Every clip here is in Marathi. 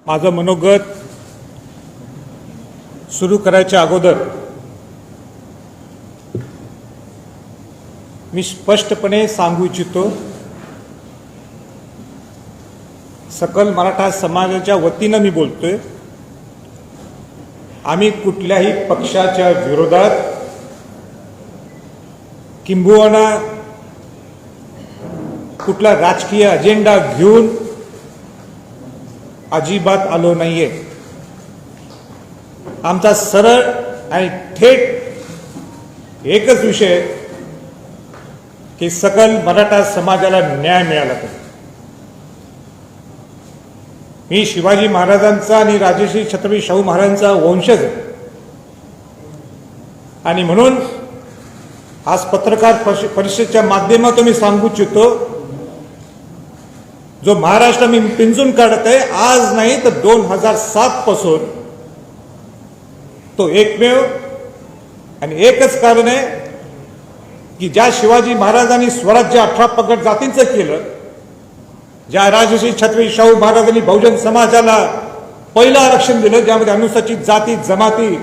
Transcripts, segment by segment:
माझं मनोगत सुरू करायच्या अगोदर मी स्पष्टपणे सांगू इच्छितो, सकल मराठा समाजाच्या वतीनं मी बोलतोय। आम्ही कुठल्याही पक्षाच्या विरोधात किंबहुना कुठला राजकीय अजेंडा घेऊन अजिबात आलो नाहीये। आमचा सरळ आणि थेट एकच विषय की सकल मराठा समाजाला न्याय मिळाला पाहिजे। मी शिवाजी महाराजांचा आणि राजश्री छत्रपती शाहू महाराजांचा वंशज आहे आणि म्हणून आज पत्रकार परिषदेच्या माध्यमातून मी सांगू इच्छितो, जो महाराष्ट्र मी पिंजून काढत आहे आज नाही तर 2007 पासून, तो एकमेव आणि एकच कारण आहे की ज्या शिवाजी महाराजांनी स्वराज्य 18 पगड जातींचं केलं, ज्या राजश्री छत्रपती शाहू महाराजांनी बहुजन समाजाला पहिलं आरक्षण दिलं, ज्यामध्ये अनुसूचित जाती जमाती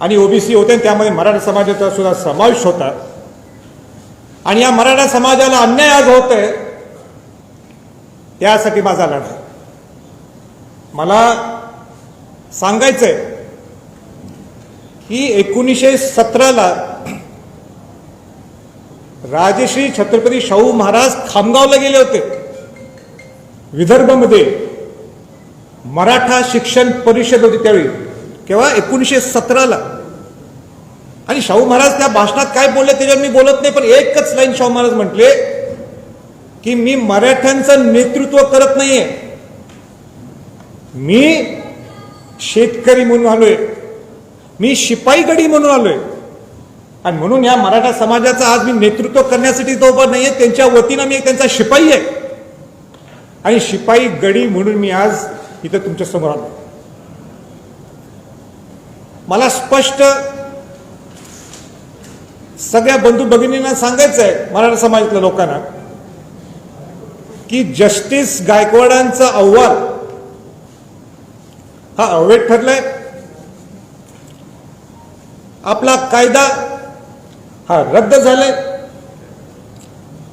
आणि ओबीसी होते, त्यामध्ये मराठा समाजाचा सुद्धा समावेश होता। आणि या मराठा समाजाला अन्याय आज होत आहे, त्यासाठी माझा लढा आहे। मला सांगायचंय की 1917ला राजश्री छत्रपती शाहू महाराज खामगावला गेले होते, विदर्भमध्ये मराठा शिक्षण परिषद होती त्यावेळी, केव्हा 1917ला। आणि शाहू महाराज त्या भाषणात काय बोलले त्याच्यावर मी बोलत नाही, पण एकच लाईन शाहू महाराज म्हटले की मी मराठ्यांचं नेतृत्व करत नाहीये, मी शेतकरी म्हणून आलोय, मी शिपाई गडी म्हणून आलोय आणि म्हणून या मराठा समाजाचं आज मी नेतृत्व करण्यासाठी तो उभा नाहीये, त्यांच्या वतीनं मी त्यांचा शिपाई आहे आणि शिपाई गडी म्हणून मी आज इथं तुमच्या समोर आलो। मला स्पष्ट सगळ्या बंधू भगिनींना सांगायचं आहे, मराठा समाजातल्या लोकांना, की जस्टिस गायकवाडांचा अहवाल हा अवैध ठरलाय, आपला कायदा हा रद्द झालाय,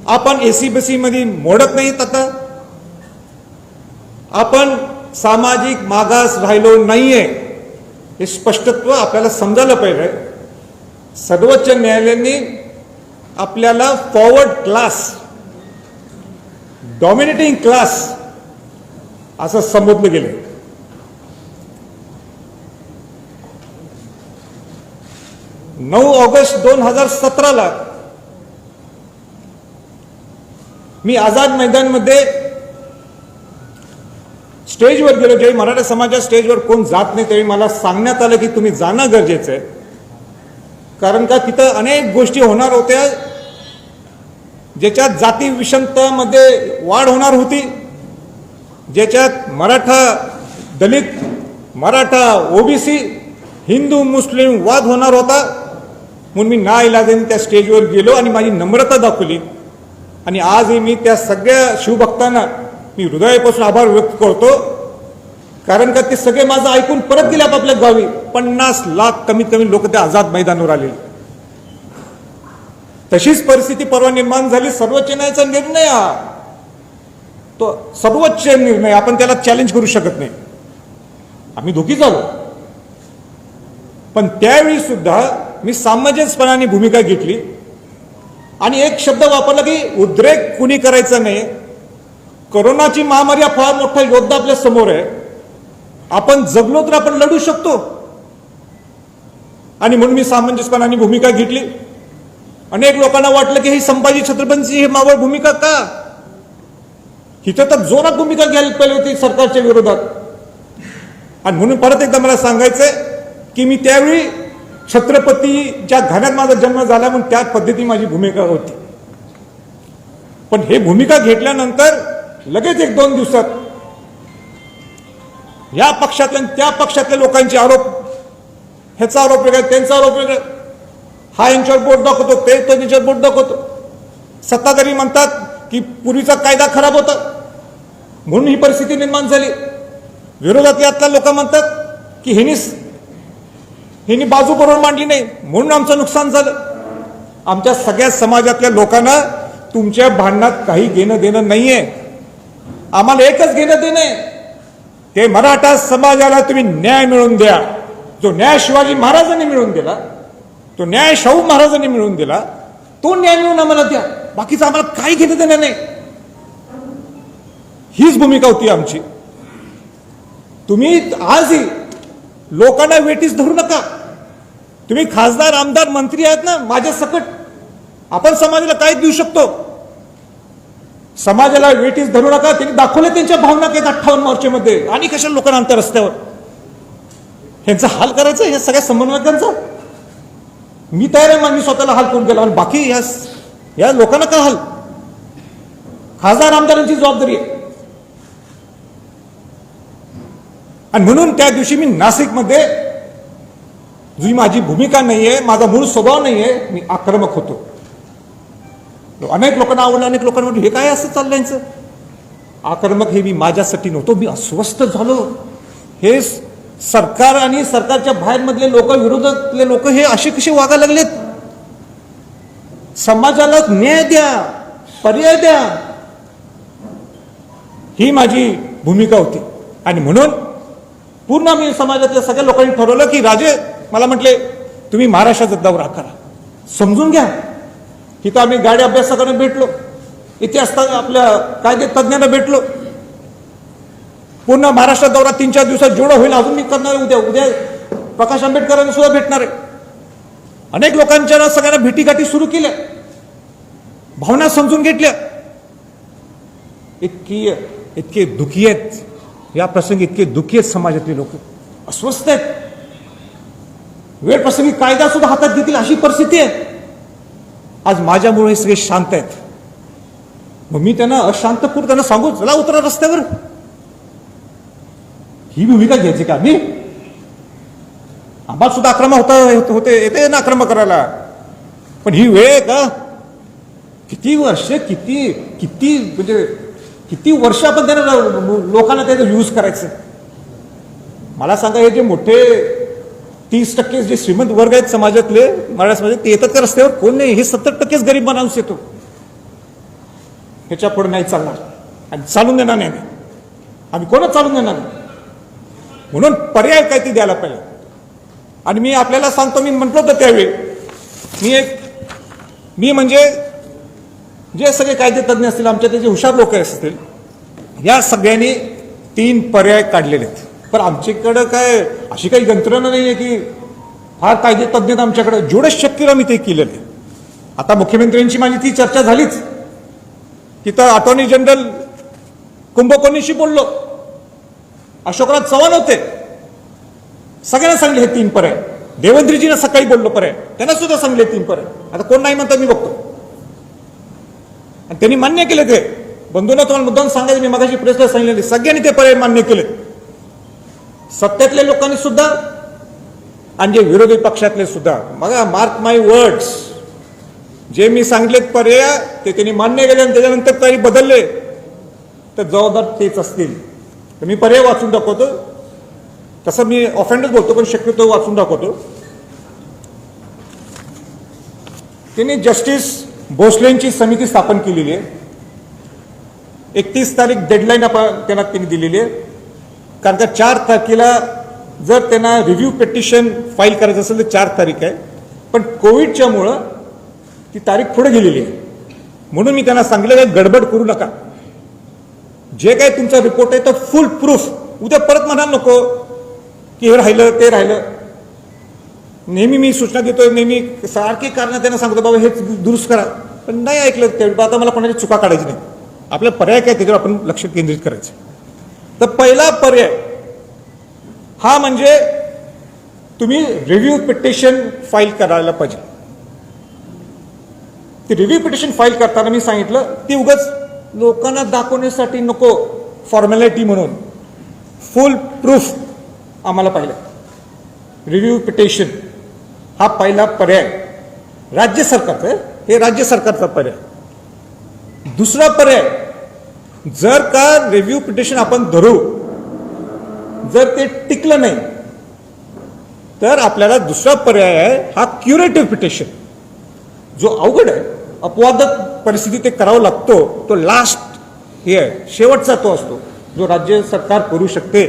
आपण एसीबीसी मध्ये मोडत नाहीत, आता आपण सामाजिक मागास राहिलो नाहीये, हे स्पष्टत्व आपल्याला समजायला पाहिजे। सर्वोच्च न्यायालयाने आपल्याला फॉरवर्ड क्लास, डॉमिनेटिंग क्लास असं संबोधलं गेलं। 9 ऑगस्ट 2017ला मी आझाद मैदानमध्ये स्टेजवर गेलो, ज्यावेळी मराठा समाजाच्या स्टेजवर कोण जात नाही त्यावेळी मला सांगण्यात आलं की तुम्ही जाणं गरजेचं आहे, कारण का तिथं अनेक गोष्टी होणार होत्या ज्याच्यात जाती विषमतामध्ये वाढ होणार होती, ज्याच्यात मराठा दलित, मराठा ओबीसी, हिंदू मुस्लिम वाद होणार होता। म्हणून मी नाइलाजाने त्या स्टेजवर गेलो आणि माझी नम्रता दाखवली आणि आजही मी त्या सगळ्या शिवभक्तांना मी हृदयापासून आभार व्यक्त करतो, कारण का ते सगळे माझं ऐकून परत गेले आपापल्या गावी। 50 लाख कमीत कमी लोक त्या आझाद मैदानावर आले। तशीच परिस्थिती परवा निर्माण झाली, सर्वोच्च न्यायालयाचा निर्णय हा तो सर्वोच्च निर्णय, आपण त्याला चॅलेंज करू शकत नाही, आम्ही दोघी झालो। पण त्यावेळी सुद्धा मी सामंजस्यपणाने भूमिका घेतली आणि एक शब्द वापरला की उद्रेक कुणी करायचा नाही, कोरोनाची महामारी हा फार मोठा योद्धा आपल्या समोर आहे, आपण जगलो तर आपण लढू शकतो। आणि म्हणून मी सामंजस्यपणाने भूमिका घेतली। अनेक लोकांना वाटलं की ही संभाजी छत्रपतींची ही मावळ भूमिका का, हिथं तर जोरात भूमिका घ्यायला पाहिजे होती सरकारच्या विरोधात। आणि म्हणून परत एकदा मला सांगायचंय की मी त्यावेळी छत्रपतीच्या घराण्यात माझा जन्म झाला म्हणून त्या पद्धतीने माझी भूमिका होती, पण हे भूमिका घेतल्यानंतर लगेच 1-2 दिवसात या पक्षातल्या त्या पक्षातल्या लोकांचे आरोप, ह्याचा आरोप वेगळा त्यांचा आरोप वेगळा, हा यांच्यावर बोट दाखवतो ते त्यांच्यावर बोट दाखवतो। सत्ताधारी म्हणतात की पूर्वीचा कायदा खराब होता म्हणून ही परिस्थिती निर्माण झाली, विरोधातले आता लोक म्हणतात की ह्यांनी बाजू बरोबर मांडली नाही म्हणून आमचं नुकसान झालं. आमच्या सगळ्या समाजातल्या लोकांना तुमच्या भांडणात काही घेणं देणं नाहीये. आम्हाला एकच घेणं देणं आहे, ते मराठा समाजाला तुम्ही न्याय मिळवून द्या. जो न्याय शिवाजी महाराजांनी मिळवून दिला, तो न्याय शाहू महाराजांनी मिळवून दिला, तो न्याय मिळवून आम्हाला द्या. बाकीचं आम्हाला काही घेणं देणं नाही. हीच भूमिका होती आमची. तुम्ही आजही लोकांना वेटीस धरू नका. तुम्ही खासदार आमदार मंत्री आहेत ना माझ्या सकट, आपण समाजाला काय देऊ शकतो. समाजाला वेटीस धरू नका. त्यांनी दाखवले त्यांच्या भावना आहेत 58 मोर्चेमध्ये. आणि कशाला लोकांना आणतात रस्त्यावर. ह्यांचा हाल करायचा हे सगळ्या समन्वयकांचा. मी तयार आहे, मी स्वतःला हाल करून गेला आणि बाकी या लोकांना काय हाल. खासदार आमदारांची जबाबदारी आहे. आणि म्हणून त्या दिवशी मी नाशिकमध्ये जी माझी भूमिका नाहीये, माझा मूळ स्वभाव नाहीये, मी आक्रमक होतो. अनेक लोकांना आवडलं, अनेक लोकांना म्हटलं हे काय असं चाललंय यांचं. आक्रमक हे मी माझ्यासाठी नव्हतो. मी अस्वस्थ झालो. हे सरकार आणि सरकारच्या बाहेर मधले लोक, विरोधातले लोक हे असे कसे वागायला लागलेत. समाजाला न्याय द्या, पर्याय द्या, ही माझी भूमिका होती. आणि म्हणून पूर्ण मी समाजातल्या सगळ्या लोकांनी ठरवलं की राजे मला म्हटले तुम्ही महाराष्ट्राचा दौरा करा, समजून घ्या. तिथं आम्ही गाडी अभ्यासकांना भेटलो, इतिहास आपल्या कायदे तज्ञांना भेटलो. पूर्ण महाराष्ट्र दौरा 3-4 दिवसात जेवढा होईल अजून मी करणार आहे. उद्या प्रकाश आंबेडकरांना सुद्धा भेटणार आहे. अनेक लोकांच्या सगळ्यांना भेटीगाठी सुरू केल्या, भावना समजून घेतल्या. इतके दुखी आहेत या प्रसंगी, इतके दुखी आहेत समाजातले लोक, अस्वस्थ आहेत. वेळ प्रसंगी कायदा सुद्धा हातात घेतील अशी परिस्थिती आहे. आज माझ्यामुळे हे सगळे शांत आहेत. मग मी त्यांना अशांतपूर त्यांना सांगू चला उतरा रस्त्यावर. ही भूमिका घ्यायची का मी. आम्हाला सुद्धा आक्रमक होते येते ना आक्रमक करायला. पण ही वेळ का किती वर्ष किती म्हणजे किती वर्ष आपण त्यांना लोकांना त्याचं यूज करायचं. मला सांगा हे जे मोठे 30% जे श्रीमंत वर्ग आहेत समाजातले मराठा समाजात ते येतात का रस्त्यावर. कोण नाही. हे 70%च गरीब माणूस येतो. ह्याच्या पुढे नाही चालणार आणि चालून देणार नाही. आम्ही कोणच चालून देणार नाही. म्हणून पर्याय काय ते द्यायला पाहिजे. आणि मी आपल्याला सांगतो, मी म्हटलं होतं त्यावेळी मी म्हणजे जे सगळे कायदे तज्ञ असतील आमच्या ते जे हुशार लोक असतील या सगळ्यांनी 3 पर्याय काढलेले आहेत. पण आमच्याकडं काय अशी काही यंत्रणा नाही आहे की फार कायदे तज्ञ आमच्याकडे. जेवढं शक्य मी ते केलेलं आहे. आता मुख्यमंत्र्यांची माझी ती चर्चा झालीच. तिथं अटॉर्नी जनरल कुंभकोणीशी बोललो, अशोकराज चव्हाण होते, सगळ्यांना सांगले हे 3 पर्याय. देवेंद्रजींना सकाळी बोललो पर्याय, त्यांना सुद्धा सांगले 3 पर्याय. आता कोण नाही म्हणतात मी बघतो. आणि त्यांनी मान्य केले. ते बंधूंना तुम्हाला मुद्दाम सांगायचं, मी मगाशी प्रेसला सांगितले, सगळ्यांनी ते पर्याय मान्य केले. सत्तेतल्या लोकांनी सुद्धा आणि जे विरोधी पक्षातले सुद्धा. मग मार्क माय वर्ड्स, जे मी सांगितलेत पर्याय ते त्यांनी मान्य केले आणि त्याच्यानंतर काही बदलले तर जबाबदार तेच असतील. तर मी पर्याय वाचून दाखवतो. तसं मी ऑफेंडच बोलतो पण शक्यतो वाचून दाखवतो. त्यांनी जस्टिस भोसलेंची समिती स्थापन केलेली आहे. 31 तारीख डेडलाईन त्यांनी दिलेली आहे. कारण का 4 तारखेला जर त्यांना रिव्ह्यू पिटिशन फाईल करायचं असेल तर 4 तारीख आहे. पण कोविडच्यामुळं ती तारीख पुढे गेलेली आहे. म्हणून मी त्यांना सांगितलं की गडबड करू नका. जे काही तुमचा रिपोर्ट आहे तर फुल प्रूफ. उद्या परत म्हणाल नको की हे राहिलं ते राहिलं. नेहमी मी सूचना देतोय, नेहमी सारखी कारण त्यांना सांगतो बाबा हे दुरुस्त करा. पण नाही ऐकलं तेवढं. आता मला कोणाची चुका काढायची नाही. आपला पर्याय काय त्याच्यावर आपण लक्ष केंद्रित करायचं. तर पहिला पर्याय हा म्हणजे तुम्ही रिव्ह्यू पिटिशन फाईल करायला पाहिजे. ती रिव्ह्यू पिटिशन फाईल करताना मी सांगितलं ती उगाच लोकांना दाखवण्यासाठी नको, फॉर्मॅलिटी म्हणून. फुल प्रूफ आम्हाला पाहिलं. रिव्ह्यू पिटिशन हा पहिला पर्याय राज्य सरकारचा आहे. हे राज्य सरकारचा पर्याय. दुसरा पर्याय, जर का रिव्ह्यू पिटिशन आपण धरू जर ते टिकलं नाही तर आपल्याला दुसरा पर्याय आहे हा क्युरेटिव्ह पिटिशन, जो अवघड आहे, अपवादात परिस्थिती ते करावं लागतो, तो लास्ट हे आहे, शेवटचा तो असतो जो राज्य सरकार करू शकते.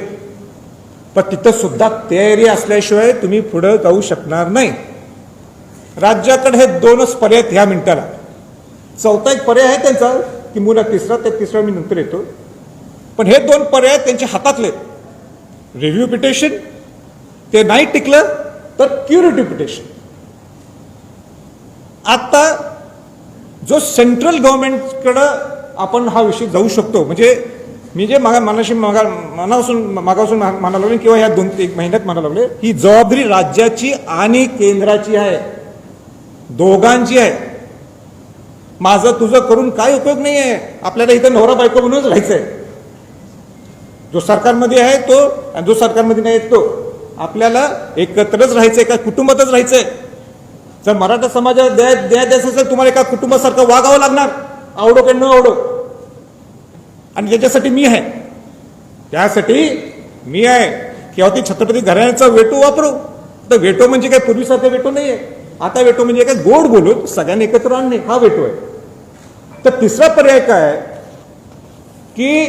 पण तिथं सुद्धा तयारी असल्याशिवाय तुम्ही पुढे जाऊ शकणार नाही. राज्याकडे हे दोनच पर्याय आहेत ह्या मिनिटाला. चौथा एक पर्याय आहे त्यांचा की मुला तिसरा, त्या तिसरा मी नंतर येतो. पण हे दोन पर्याय त्यांच्या हातातले. रिव्ह्यू पिटिशन, ते नाही टिकलं तर क्युरेटिव्ह पिटिशन. आता जो सेंट्रल गव्हर्नमेंटकडं आपण हा विषय जाऊ शकतो, म्हणजे मी जे मनापासून म्हणायला लागले किंवा ह्या 2-1 महिन्यात म्हणायला लागले, ही जबाबदारी राज्याची आणि केंद्राची आहे, दोघांची आहे. माझं तुझं करून काय उपयोग नाही आहे. आपल्याला इथं नवरा बायको म्हणूनच राहायचंय. जो सरकारमध्ये आहे तो आणि जो सरकारमध्ये नाही तो, आपल्याला एकत्रच राहायचंय, एका कुटुंबातच राहायचंय. जर मराठा समाजाला द्यायचं असेल तुम्हाला एका कुटुंबासारखं वागावं लागणार, आवडो की न आवडो. आणि त्याच्यासाठी मी आहे, त्यासाठी मी आहे. किंवा ते छत्रपती घराण्याचा वेटो वापरू, तर वेटो म्हणजे काय पूर्वीसारखा वेटो नाहीये. आता वेटो म्हणजे काय गोड बोलून सगळ्यांनी एकत्र आणणे, हा वेटो आहे. तर तिसरा पर्याय काय आहे की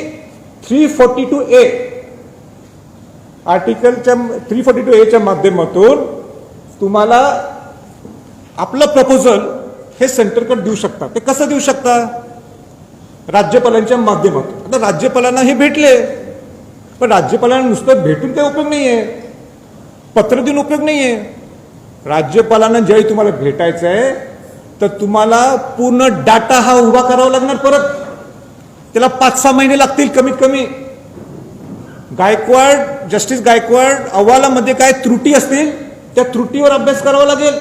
342A आर्टिकलच्या 342A च्या माध्यमातून तुम्हाला आपलं प्रपोजल हे सेंटरकडे देऊ शकता. ते कसं देऊ शकता? राज्यपालांच्या माध्यमातून. आता राज्यपालांना हे भेटले, पण राज्यपालांना नुसतं भेटून काही उपयोग नाहीये, पत्र देऊन उपयोग नाहीये. राज्यपालांना ज्यावेळी तुम्हाला भेटायचं आहे तर तुम्हाला पूर्ण डाटा हा उभा करावा लागणार. परत त्याला 5-6 महिने लागतील कमीत कमी. गायकवाड, जस्टिस गायकवाड अहवालामध्ये काय त्रुटी असतील त्या त्रुटीवर अभ्यास करावा लागेल.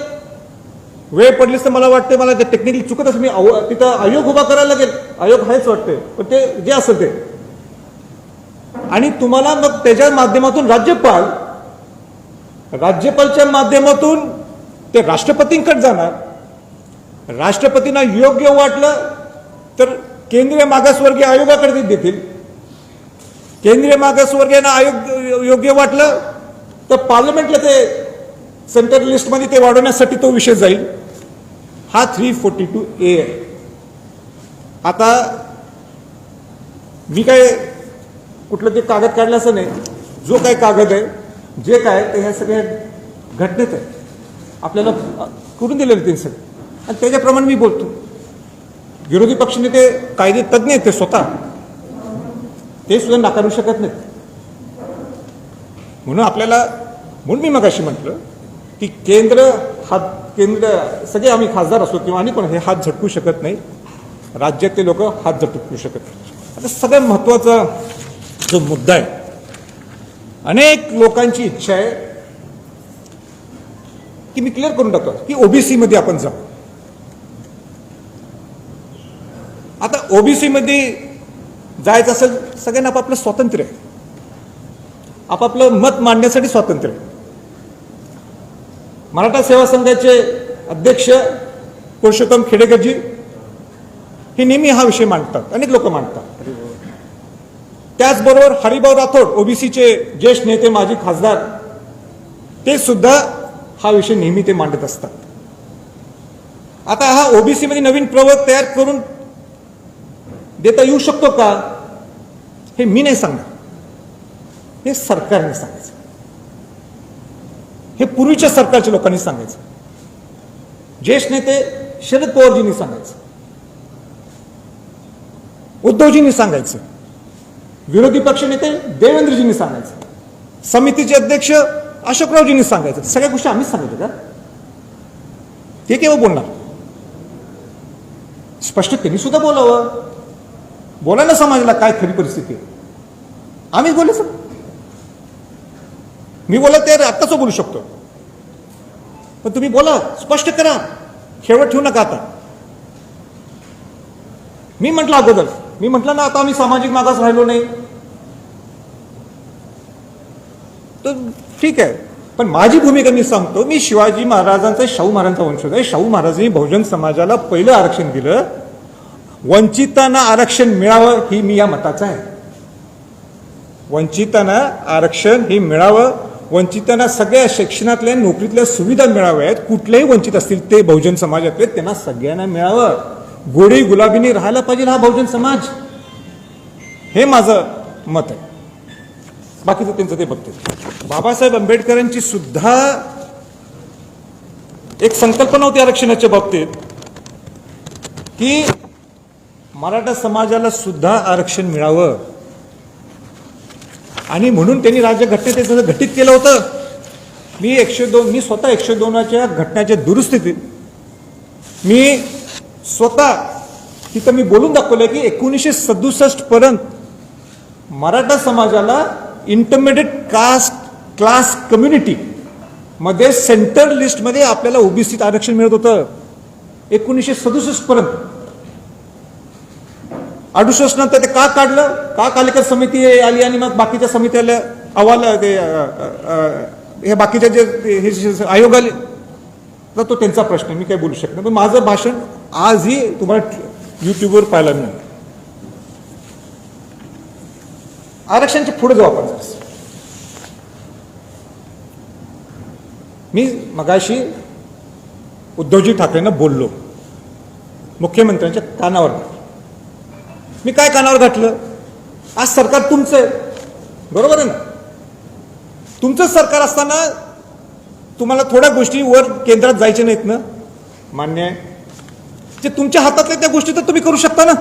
वेळ पडलीच तर मला वाटते, मला ते टेक्निकली चुकत असेल, मी तिथं आयोग उभा करायला लागेल. आयोग आहेच वाटते, पण ते जे असेल ते. आणि तुम्हाला मग त्याच्या माध्यमातून राज्यपालच्या माध्यमातून ते राष्ट्रपतींकडे जाणार. राष्ट्रपतींना योग्य वाटलं तर केंद्रीय मागासवर्गीय आयोगाकडे देतील. केंद्रीय मागासवर्गीयांना आयोग योग्य वाटलं तर पार्लमेंटला ते सेंट्रल लिस्टमध्ये ते वाढवण्यासाठी तो विषय जाईल. हा 342A आहे. आता मी काय कुठलं ते कागद काढलं असं नाही. जो काय कागद आहे, जे काय ते ह्या सगळ्या घटनेत आहे, आपल्याला करून दिलेले ते सगळे, आणि त्याच्याप्रमाणे मी बोलतो. विरोधी पक्षनेते कायदे तज्ज्ञ आहेत ते स्वतः, ते सुद्धा नाकारू शकत नाहीत. म्हणून मी मगाशी म्हटलं की केंद्र सगळे आम्ही खासदार असो किंवा आणि कोण हे हात झटकू शकत नाही, राज्यातले लोक हात झटकू शकत नाही. आता सगळ्यात महत्वाचा जो मुद्दा आहे, अनेक लोकांची इच्छा आहे की मी क्लिअर करून टाकतो की ओबीसी मध्ये आपण जाऊ. आता ओबीसी मध्ये जायचं असेल, सगळ्यांना आपापलं स्वातंत्र्य आहे, आपापलं मत मांडण्यासाठी स्वातंत्र्य आहे. मराठा सेवा संघाचे अध्यक्ष पुरुषोत्तम खेडेकरजी हे नेहमी हा विषय मांडतात, अनेक लोक मांडतात. त्याचबरोबर हरिभाऊ राठोड ओबीसीचे ज्येष्ठ नेते, माजी खासदार, ते सुद्धा हा विषय नेहमी ते मांडत असतात. आता हा ओबीसी मध्ये नवीन प्रवर्ग तयार करून देता येऊ शकतो का, हे मी नाही सांगणार, हे सरकारने सांगायचं. हे पूर्वीच्या सरकारच्या लोकांनी सांगायचं. ज्येष्ठ नेते शरद पवारजींनी सांगायचं, उद्धवजींनी सांगायचं, विरोधी पक्ष नेते देवेंद्रजींनी सांगायचं, समितीचे अध्यक्ष अशोकरावजींनी सांगायचं. सगळ्या गोष्टी आम्हीच सांगितलं का? ते केव्हा बोलणार? स्पष्ट त्यांनी सुद्धा बोलावं, बोलायला समाजाला काय खरी परिस्थिती आहे. आम्हीच बोलायचं. मी बोला ते आत्ताच बोलू शकतो, पण तुम्ही बोला, स्पष्ट करा, खेळवत ठेवू नका. आता मी म्हटलं अगोदर, मी म्हटलं ना आता आम्ही सामाजिक मागास राहिलो नाही, तर ठीक आहे. पण माझी भूमिका मी सांगतो. मी शिवाजी महाराजांचा, शाहू महाराजांचा वंशज आहे. शाहू महाराजांनी बहुजन समाजाला पहिलं आरक्षण दिलं. वंचितांना आरक्षण मिळावं ही मी या मताचा आहे. वंचितांना आरक्षण हे मिळावं, वंचितांना सगळ्या शिक्षणातल्या नोकरीतल्या सुविधा मिळाव्यात, कुठलेही वंचित असतील ते बहुजन समाजातले त्यांना सगळ्यांना मिळावं, गोडी गुलाबीने राहायला पाहिजे हा बहुजन समाज, हे माझं मत आहे. बाकीचं त्यांचं ते बघते. बाबासाहेब आंबेडकरांची सुद्धा एक संकल्पना होती आरक्षणाच्या बाबतीत की मराठा समाजाला सुद्धा आरक्षण मिळावं, आणि म्हणून त्यांनी राज्यघटनेत त्याचं घटित केलं होतं. मी स्वतः 102च्या घटनेच्या दुरुस्तीत मी स्वतः तिथं मी बोलून दाखवलं की 1967 पर्यंत मराठा समाजाला इंटरमिडिएट कास्ट क्लास कम्युनिटी मध्ये सेंट्रल लिस्टमध्ये आपल्याला ओबीसीत आरक्षण मिळत होतं 1967 पर्यंत. 68 नंतर ते का काढलं, का कालेकर समिती आली आणि मग बाकीच्या समित्याला अहवाल ते हे बाकीच्या जे आयोग आले, तर तो त्यांचा प्रश्न, मी काही बोलू शकत नाही. पण माझं भाषण आजही तुम्हाला युट्यूबवर पाहायला मिळेल. आरक्षणाच्या पुढे जाऊ आपण. मी मगाशी उद्धवजी ठाकरेंना बोललो, मुख्यमंत्र्यांच्या कानावर. मी काय कानावर घातलं, आज सरकार तुमचं आहे, बरोबर आहे ना. तुमचं सरकार असताना तुम्हाला थोड्या गोष्टी वर केंद्रात जायच्या नाहीत ना, मान्य आहे. जे तुमच्या हातातल्या त्या गोष्टी तर तुम्ही करू शकता ना.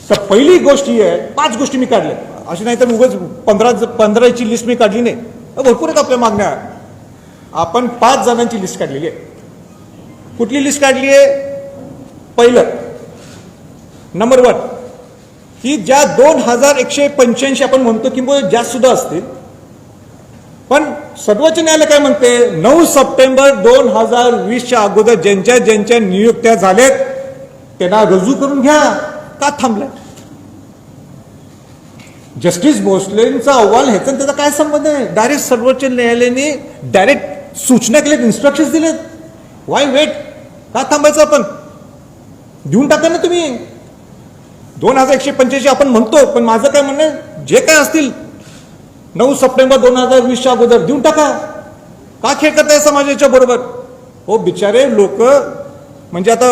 तर पहिली गोष्ट ही आहे, 5 गोष्टी मी काढल्या, अशी नाही तर उगाच 15ची लिस्ट मी काढली नाही, भरपूर आहेत आपल्या मागण्या. आपण 5 जणांची लिस्ट काढलेली आहे. कुठली लिस्ट काढली आहे? पहिलं नंबर 1 की ज्या 2185 आपण म्हणतो किंवा जास्त सुद्धा असतील, पण सर्वोच्च न्यायालय काय म्हणते, 9 सप्टेंबर 2020च्या अगोदर ज्यांच्या ज्यांच्या नियुक्त्या झाल्यात त्यांना रुजू करून घ्या. का थांबलाय? जस्टिस भोसलेंचा अहवाल ह्याचा त्याचा काय संबंध आहे? डायरेक्ट सर्वोच्च न्यायालयाने डायरेक्ट सूचना केल्यात, इन्स्ट्रक्शन दिलेत. Why wait? का थांबायचं? आपण देऊन टाका ना तुम्ही. 2185 आपण म्हणतो, पण माझं काय म्हणणं आहे, जे काय असतील 9 सप्टेंबर 2020च्या अगोदर देऊन टाका. का खेळ करताय समाजाच्या बरोबर? हो बिचारे लोक, म्हणजे आता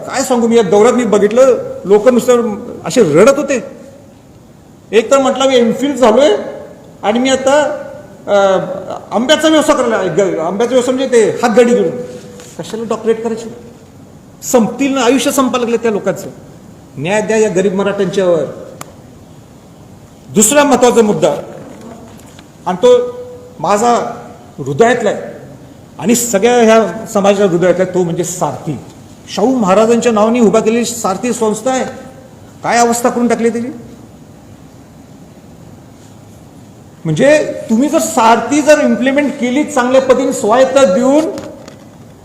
काय सांगू, मी या दौऱ्यात मी बघितलं, लोक नुसतं असे रडत होते. एक तर म्हटलं मी एमफिल झालोय आणि मी आता आंब्याचा व्यवसाय करायला, आंब्याचा व्यवसाय म्हणजे ते हातगाडी घेऊन. कशाला डॉक्टरेट करायची? संपतील ना, आयुष्य संपायला लागले त्या लोकांचं. न्याय द्या या गरीब मराठ्यांच्यावर. दुसरा महत्वाचा मुद्दा, आणि तो माझा हृदयातला आहे आणि सगळ्या ह्या समाजाच्या हृदयातला आहे, तो म्हणजे सारथी. शाहू महाराजांच्या नावाने उभा केलेली सारथी संस्था आहे. काय अवस्था करून टाकली त्याची? म्हणजे तुम्ही जर सारथी जर इम्प्लिमेंट केली चांगल्या पद्धतीने, स्वायत्ता देऊन,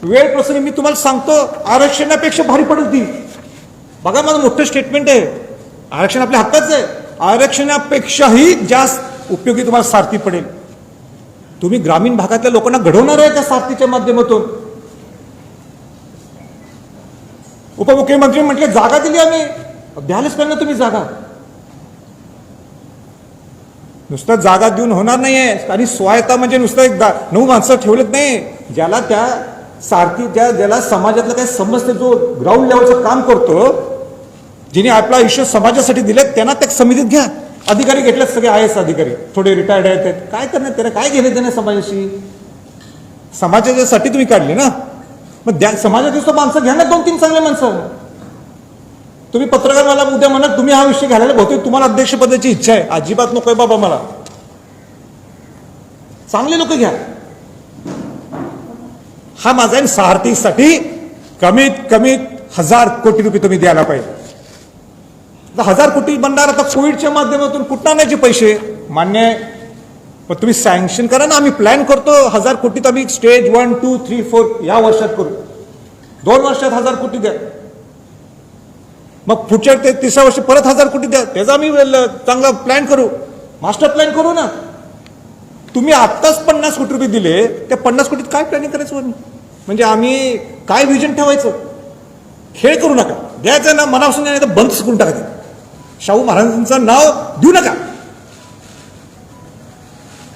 वेळ प्रसंगी मी तुम्हाला सांगतो आरक्षणापेक्षा भारी पडेल ती. बघा माझं मोठं स्टेटमेंट आहे, आरक्षण आपल्या हक्काचं आहे. आरक्षणापेक्षाही जास्त उपयोगी तुम्हाला सारथी पडेल. तुम्ही ग्रामीण भागातल्या लोकांना घडवणार आहे त्या सारथीच्या माध्यमातून. उपमुख्यमंत्री म्हटले जागा दिली आम्ही, द्यायलाच पाहिजे ना तुम्ही जागा. नुसतं जागा देऊन होणार नाहीये. आणि स्वायत्ता म्हणजे नुसतं एक 9 माणसं ठेवलेत नाही, ज्याला त्या सारथी ज्याला समाजातलं काय समजते, जो ग्राउंड लेवलचं काम करतो, जिने आपलं आयुष्य समाजासाठी दिलं, त्यांना त्या समितीत घ्या. अधिकारी घेतलेत सगळे IAS अधिकारी, थोडे रिटायर्ड आहेत. काय करणार त्याला? काय घेणं देणं समाजाशी? समाजासाठी तुम्ही काढले ना, मग समाजात माणसं घ्या ना, 2-3 चांगले माणसं. तुम्ही पत्रकार मला उद्या म्हणा तुम्ही हा विषय घालायला बहुतेक तुम्हाला अध्यक्षपदाची इच्छा आहे, अजिबात नकोय बाबा मला. चांगले लोक घ्या. हा माझा आहे. सारथीसाठी कमीत कमी 1000 कोटी रुपये तुम्ही द्यायला पाहिजे. 1000 कोटी बनणार आता कोविडच्या माध्यमातून कुठं आणायचे पैसे? मान्य आहे, पण तुम्ही सँक्शन करा ना. आम्ही प्लॅन करतो 1000 कोटीत आम्ही स्टेज 1, 2, 3, 4 या वर्षात करू. 2 वर्षात 1000 कोटी द्या. मग पुढच्या 3ऱ्या वर्षी परत 1000 कोटी द्या. त्याचा आम्ही चांगला प्लॅन करू, मास्टर प्लॅन करू ना. तुम्ही आत्ताच 50 कोटी रुपये दिले, त्या 50 कोटीत काय प्लॅनिंग करायचं? म्हणजे आम्ही काय विजन ठेवायचं? खेळ करू नका. द्यायचं ना मनापासून, नाही तर बंदच करून टाकायचं. शाहू महाराजांचं नाव देऊ नका.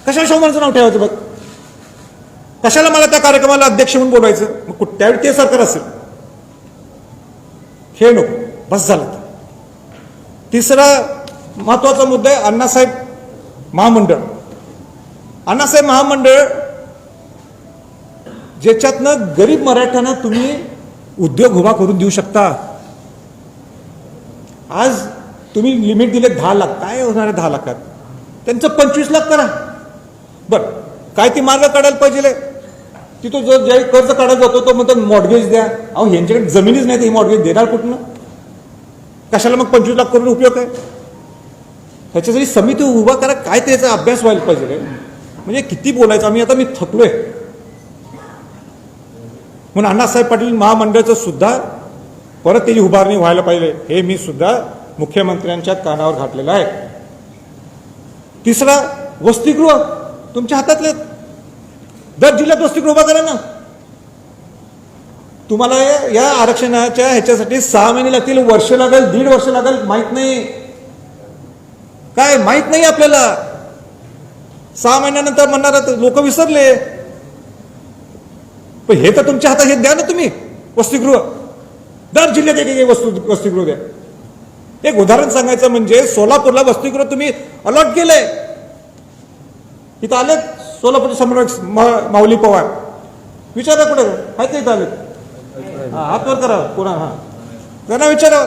कशाला शाहू महाराजांचं नाव ठेवायचं बघ? कशाला मला त्या कार्यक्रमाला अध्यक्ष म्हणून बोलवायचं? मग त्यावेळी ते सरकार असेल. खेळ नको, बस झालं. तिसरा महत्वाचा मुद्दा आहे अण्णासाहेब महामंडळ. अण्णासाहेब महामंडळ ज्याच्यातनं गरीब मराठ्यांना तुम्ही उद्योग उभा करून देऊ शकता. आज तुम्ही लिमिट दिले 10 लाख. काय होणार आहे 10 लाखात? त्यांचं 25 लाख करा. बरं, काय ती मार्ग काढायला पाहिजे? तिथं जो ज्यावेळी कर्ज काढायला जातो तो म्हणतो मॉर्गेज द्या. अहो, यांच्याकडे जमिनीच नाही, ही मॉर्गेज देणार कुठनं? कशाला मग 25 लाख करून उपयोग आहे? ह्याच्यासाठी समिती उभा करा. काय त्याचा अभ्यास व्हायला पाहिजे. म्हणजे किती बोलायचं मी थकलोय. म्हणून अण्णासाहेब पाटील महामंडळाचं सुद्धा परत त्याची उभारणी व्हायला पाहिजे, हे मी सुद्धा मुख्यमंत्र्यांच्या कानावर घातलेलं आहे. तिसरा, वसतिगृह तुमच्या हातातले. दर जिल्ह्यात वसतिगृह उभा करा ना. तुम्हाला या आरक्षणाच्या ह्याच्यासाठी 6 महिने लागतील, वर्ष लागेल, 1.5 वर्ष लागेल, माहित नाही. काय माहित नाही आपल्याला. 6 महिन्यानंतर म्हणणार लोक विसरले. पण हे तर तुमच्या हातात, हे द्या ना तुम्ही वसतिगृह. दर जिल्ह्यात एक वसतिगृह द्या. एक उदाहरण सांगायचं म्हणजे सोलापूरला वसतिगृह तुम्ही अलॉट केलंय. इथं आले सोलापूरचे सम्राट माऊली पवार, विचारा कुठे आहेत का? इथं आले, हात वर करा. कोणा? हा, त्यांना विचारा.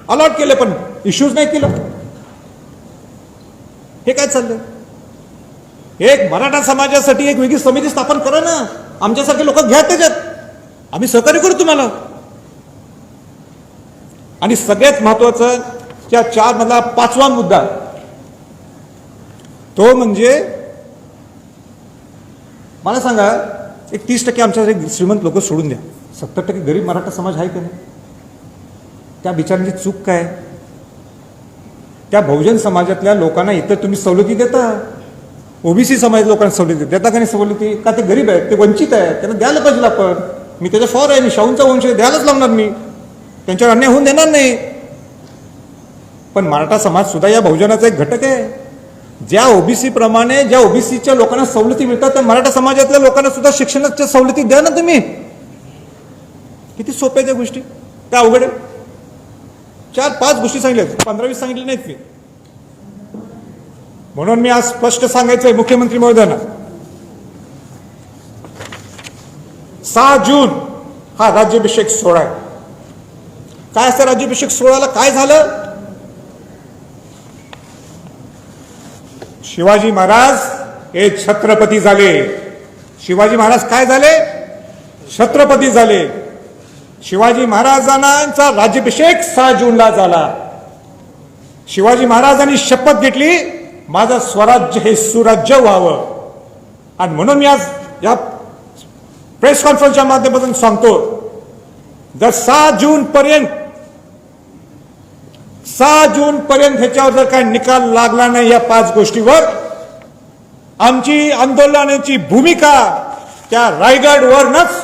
अलॉट केले पण इश्यूज नाही केलं. हे काय चाललंय? एक मराठा समाजासाठी एक वेगळी समिती स्थापन करा ना. आमच्यासारखे लोक घ्या त्याच्यात, आम्ही सहकार्य करू तुम्हाला. आणि सगळ्यात महत्वाचा त्या 4 मधला 5वा मुद्दा, तो म्हणजे मला सांगा, एक 30% आमच्या श्रीमंत लोक सोडून द्या, 70% गरीब मराठा समाज आहे का नाही? त्या बिचारांची चूक काय? त्या बहुजन समाजातल्या लोकांना इतर तुम्ही सवलती देता. ओबीसी समाज लोकांना सवलती देता का नाही? सवलती का? ते गरीब आहेत, ते वंचित आहेत, त्यांना द्यायला पाहिजे आपण. मी त्याच्या फॉर आहे, मी शाहूंचा वंश द्यायलाच लावणार. मी त्यांच्यावर अन्याय होऊन देणार नाही. पण मराठा समाज सुद्धा या बहुजनाचा एक घटक आहे. ज्या ओबीसी प्रमाणे ज्या ओबीसीच्या लोकांना सवलती मिळतात, त्या मराठा समाजातल्या लोकांना सुद्धा शिक्षणाच्या सवलती द्या ना तुम्ही. किती सोप्या त्या गोष्टी, काय अवघड आहे? 4-5 गोष्टी सांगितल्या, 15-20 सांगितले नाहीत मी. म्हणून मी आज स्पष्ट सांगायचंय मुख्यमंत्री महोदयांना, 6 जून हा राज्याभिषेक सोहळा आहे. काय असतं राज्याभिषेक सोहळ्याला? काय झालं? शिवाजी महाराज हे छत्रपती झाले. शिवाजी महाराज काय झाले? छत्रपती झाले. शिवाजी महाराजांचा राज्याभिषेक 6 जूनला झाला. शिवाजी महाराजांनी शपथ घेतली, माझं स्वराज्य हे सुराज्य व्हावं. आणि म्हणून मी आज या प्रेस कॉन्फरन्सच्या माध्यमातून सांगतो, जर 6 जून पर्यंत ह्याच्यावर जर काही निकाल लागला नाही या 5 गोष्टीवर, आमची आंदोलनाची भूमिका त्या रायगडवरनच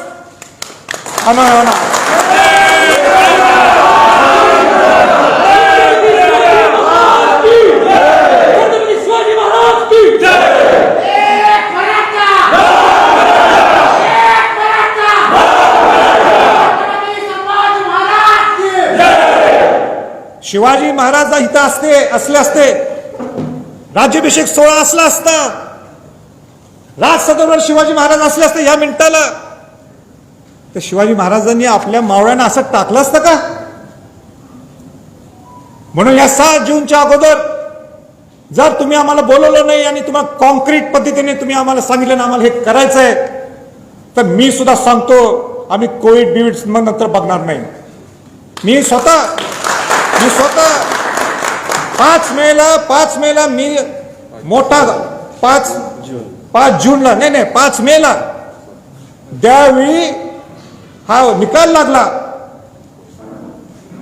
शिवाजी महाराज इथं असले असते, राज्याभिषेक सोहळा असला असता, राजसदरवर शिवाजी महाराज असले असते या मिनिटाला, तर शिवाजी महाराजांनी आपल्या मावळ्यांना असं टाकलं असतं का? म्हणून या 7 जूनच्या अगोदर जर तुम्ही आम्हाला बोलवलं नाही आणि तुम्हाला कॉन्क्रीट पद्धतीने तुम्ही आम्हाला सांगितलं ना आम्हाला हे करायचंय, तर मी सुद्धा सांगतो आम्ही कोविड नंतर बघणार नाही. मी स्वतः 5 मेला मी मोठा 5 जूनला नाही 5 मेला त्यावेळी हा निकाल लागला,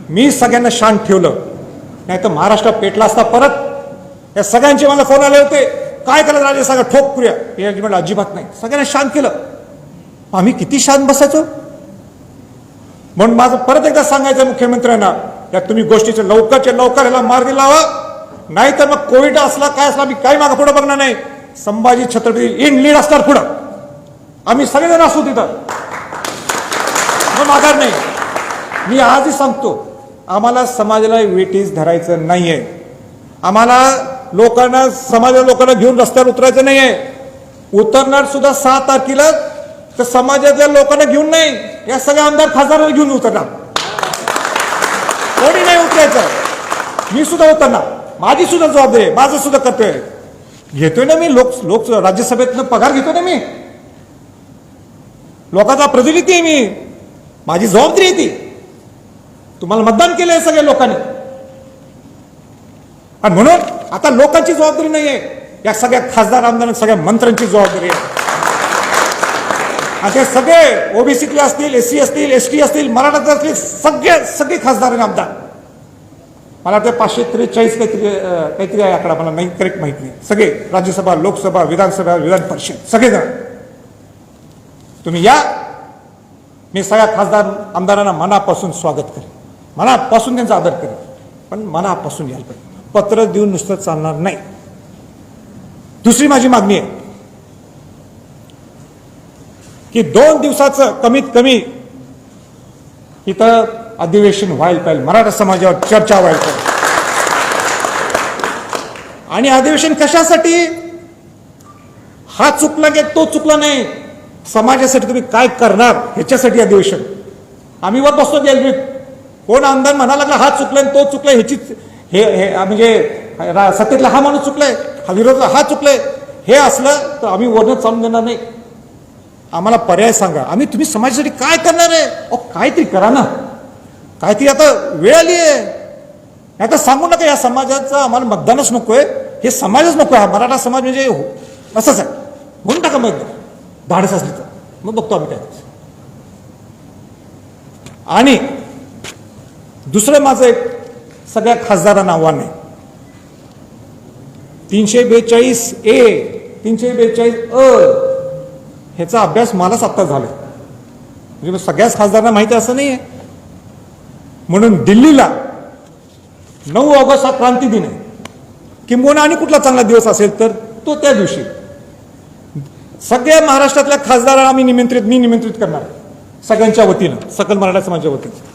मी सगळ्यांना शांत ठेवलं. नाही तर महाराष्ट्र पेटला असता परत. या सगळ्यांचे मला फोन आले होते, काय करत राजे सांगा ठोक पुऱ्या. हे म्हटलं अजिबात नाही, सगळ्यांना शांत केलं. आम्ही किती शांत बसायचो. म्हणून माझं परत एकदा सांगायचं मुख्यमंत्र्यांना, या तुम्ही गोष्टीचे लवकरच्या लवकर ह्याला मार्गी लावा, नाही तर मग कोविड असला काय असला मी काही मागं पुढे बघणार नाही. संभाजी छत्रपती इन लीड असणार पुढं, आम्ही सगळेजण असू तिथं, मग माघार नाही. मी आजही सांगतो, आम्हाला समाजाला वेटीस धरायचं नाहीये, आम्हाला लोकांना समाजाच्या लोकांना घेऊन रस्त्यावर उतरायचं नाहीये. उतरणार सुद्धा 6 तारखेला तर समाजातल्या लोकांना घेऊन नाही, या सगळ्या आमदार खासदारांना घेऊन उतरणार. कोणी नाही उतरायचं, मी सुद्धा उतरणार, माझी सुद्धा जबाबदारी आहे, माझं सुद्धा कर्तव्य आहे. घेतोय ना मी, लोक राज्यसभेतनं पगार घेतोय ना मी, लोकांचा प्रतिनिधी आहे मी, माझी जबाबदारी आहे ती. तुम्हाला मतदान केलंय सगळ्या लोकांनी, आणि म्हणून आता लोकांची जबाबदारी नाहीये, या सगळ्या खासदार आमदार सगळ्या मंत्र्यांची जबाबदारी आहे. आणि ते सगळे ओबीसीतले असतील, एससी असतील, एसटी असतील, मराठा असतील, सगळे खासदार आणि आमदार, मला वाटतं 543 काहीतरी आहे आकडा, मला नाही करेक्ट माहित नाही. सगळे राज्यसभा, लोकसभा, विधानसभा, विधान परिषद सगळेजण तुम्ही या. मी सगळ्या खासदार आमदारांना मनापासून स्वागत करेन, मनापासून त्यांचा आदर करेन, पण मनापासून यायला पाहिजे, पत्र देऊन नुसतं चालणार नाही. दुसरी माझी मागणी आहे की 2 दिवसाचं कमीत कमी इथं अधिवेशन व्हायला पाहिजे, मराठा समाजावर चर्चा व्हायला पाहिजे. आणि अधिवेशन कशासाठी? हा चुकला की तो चुकला नाही, समाजासाठी तुम्ही काय करणार ह्याच्यासाठी अधिवेशन. आम्ही वर बसतो गॅलरीत, कोण आमदार म्हणा लागला हा चुकलाय तो चुकलाय, ह्याची हे म्हणजे सत्तेतला हा माणूस चुकलाय, हा विरोधातला हा चुकलाय, हे असलं तर आम्ही वरनं चालून देणार नाही. आम्हाला पर्याय सांगा, आम्ही तुम्ही समाजासाठी काय करणार आहे? काहीतरी करा ना, काहीतरी आता वेळ आली आहे. नाही तर सांगू नका या समाजाचं आम्हाला मतदानच नकोय, हे समाजच नको आहे, मराठा समाज म्हणजे असंच आहे म्हणून टाका मग, धाडस असली तर मग बघतो आम्ही काय. आणि दुसरं माझं एक सगळ्या खासदारांना आव्हान आहे, 342A 342 ह्याचा अभ्यास मलाच आत्ता झाला, म्हणजे सगळ्याच खासदारांना माहिती असं नाही आहे. म्हणून दिल्लीला 9 ऑगस्ट हा क्रांती दिन आहे, किंबहुना आणि कुठला चांगला दिवस असेल तर तो त्या दिवशी सगळ्या महाराष्ट्रातल्या खासदारांना मी निमंत्रित करणार, सगळ्यांच्या वतीनं, सकल मराठा समाजाच्या वतीनं.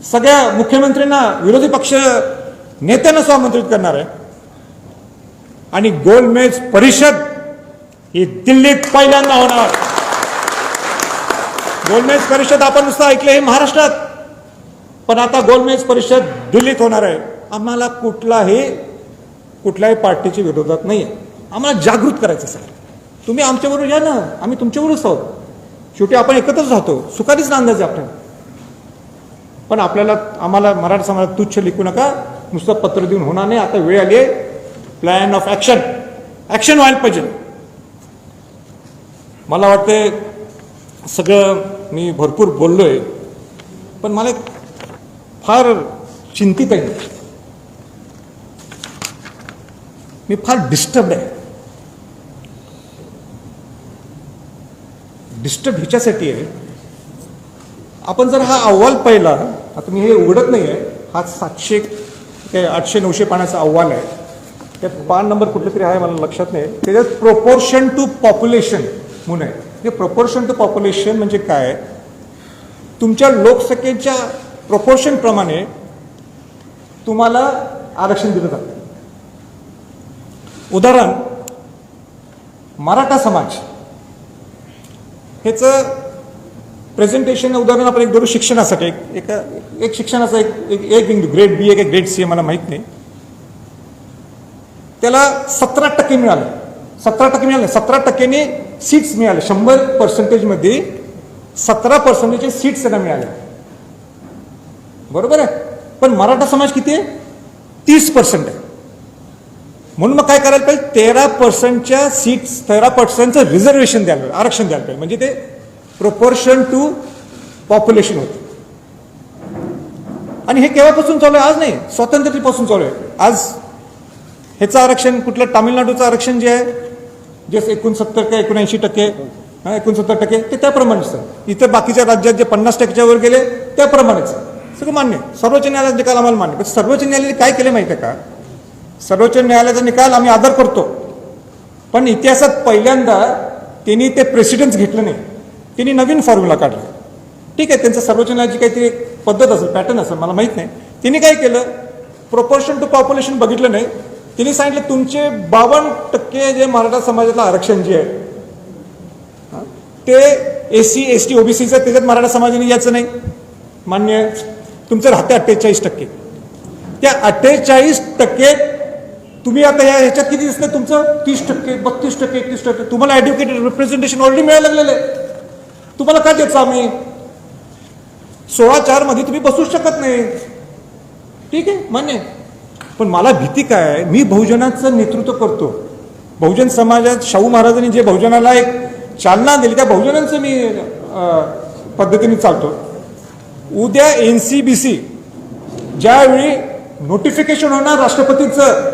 सगळ्या मुख्यमंत्र्यांना, विरोधी पक्ष नेत्यांना सुद्धा आमंत्रित करणार आहे. आणि गोलमेज परिषद ही दिल्लीत पहिल्यांदा होणार. गोलमेज परिषद आपण नुसतं ऐकलं हे महाराष्ट्रात, पण आता गोलमेज परिषद दिल्लीत होणार आहे. आम्हाला कुठल्याही पार्टीच्या विरोधात नाही आहे, आम्हाला जागृत करायचं सगळं. तुम्ही आमच्याबरोबर या ना, आम्ही तुमच्याबरोबरच आहोत, शेवटी आपण एकत्रच राहतो, सुखारीच नांदायचं आपल्याला. पण आम्हाला मराठा समाजात तुच्छ लिखू नका, नुसतं पत्र देऊन होणार नाही. आता वेळ आली आहे प्लॅन ऑफ ऍक्शन व्हायला पाहिजे. मला वाटते सगळं मी भरपूर बोललोय, पण मला फार चिंतित आहे, मी फार डिस्टर्ब आहे. डिस्टर्ब ह्याच्यासाठी आहे, आपण जर हा अहवाल पाहिला, आता मी हे उघडत नाही आहे, हा 800-900 पानाचा अहवाल आहे. त्यात पान नंबर कुठले तरी आहे, मला लक्षात नाही. त्याच्यात प्रोपोर्शन टू पॉप्युलेशन म्हणून आहे. ते प्रोपोर्शन टू पॉप्युलेशन म्हणजे काय? तुमच्या लोकसंख्येच्या प्रोपोर्शन प्रमाणे तुम्हाला आरक्षण दिलं जातं. उदाहरण, मराठा समाज ह्याचं प्रेझेंटेशन उदाहरण आपण एक धरू शिक्षणासाठी. एक शिक्षणाचा एक बिंदू, ग्रेड बी आहे का ग्रेड सी आहे मला माहीत नाही, त्याला 17% मिळालं. 17% मिळाले, 17%ने सीट्स मिळाले. 100% 17% सीट्स त्यांना मिळाल्या, बरोबर आहे. पण मराठा समाज किती आहे? 30% आहे. म्हणून मग काय करायला पाहिजे? 13% सीट्स, 13% रिझर्वेशन द्यायला पाहिजे, आरक्षण द्यायला पाहिजे. म्हणजे ते प्रोपोर्शन टू पॉप्युलेशन होते. आणि हे केव्हापासून चालू आहे? आज नाही, स्वातंत्र्यापासून चालू आहे. आज ह्याचं आरक्षण कुठलं, तामिळनाडूचं आरक्षण जे आहे, जे 69% का 79%, 69% ते त्याप्रमाणेच. इतर बाकीच्या राज्यात जे 50%च्या वर गेले त्याप्रमाणेच. सगळं मान्य, सर्वोच्च न्यायालयाचा निकाल आम्हाला मान्य. पण सर्वोच्च न्यायालयाने काय केलं माहिती आहे का? सर्वोच्च न्यायालयाचा निकाल आम्ही आदर करतो, पण इतिहासात पहिल्यांदा त्यांनी ते प्रेसिडेन्स घेतलं नाही, त्यांनी नवीन फॉर्म्युला काढला. ठीक आहे, त्यांचं सर्वोच्च न्यायालयाची काहीतरी पद्धत असेल, पॅटर्न असेल, मला माहीत नाही. त्यांनी काय केलं, प्रोपोर्शन टू पॉप्युलेशन बघितलं नाही. त्यांनी सांगितलं तुमचे 52% जे मराठा समाजातलं आरक्षण जे आहे ते SC ST OBCचं, त्याच्यात मराठा समाजाने याचं नाही मान्य. तुमचं राहते 48%. त्या 48% तुम्ही आता ह्याच्यात किती दिसतं तुमचं? 30%, 32%, 31%. तुम्हाला ॲड्व्होकेट रिप्रेझेंटेशन ऑलरेडी मिळायला लागलेलं आहे. तुम्हाला काय द्यायचं आम्ही? 16(4) मध्ये तुम्ही बसू शकत नाही. ठीक आहे, मान्य. पण मला भीती काय आहे, मी बहुजनाचं नेतृत्व करतो. बहुजन समाजात शाहू महाराजांनी जे बहुजनाला एक चालना दिली, त्या बहुजनांचं मी पद्धतीने चालतो. उद्या NCBC ज्यावेळी नोटिफिकेशन होणार राष्ट्रपतींचं,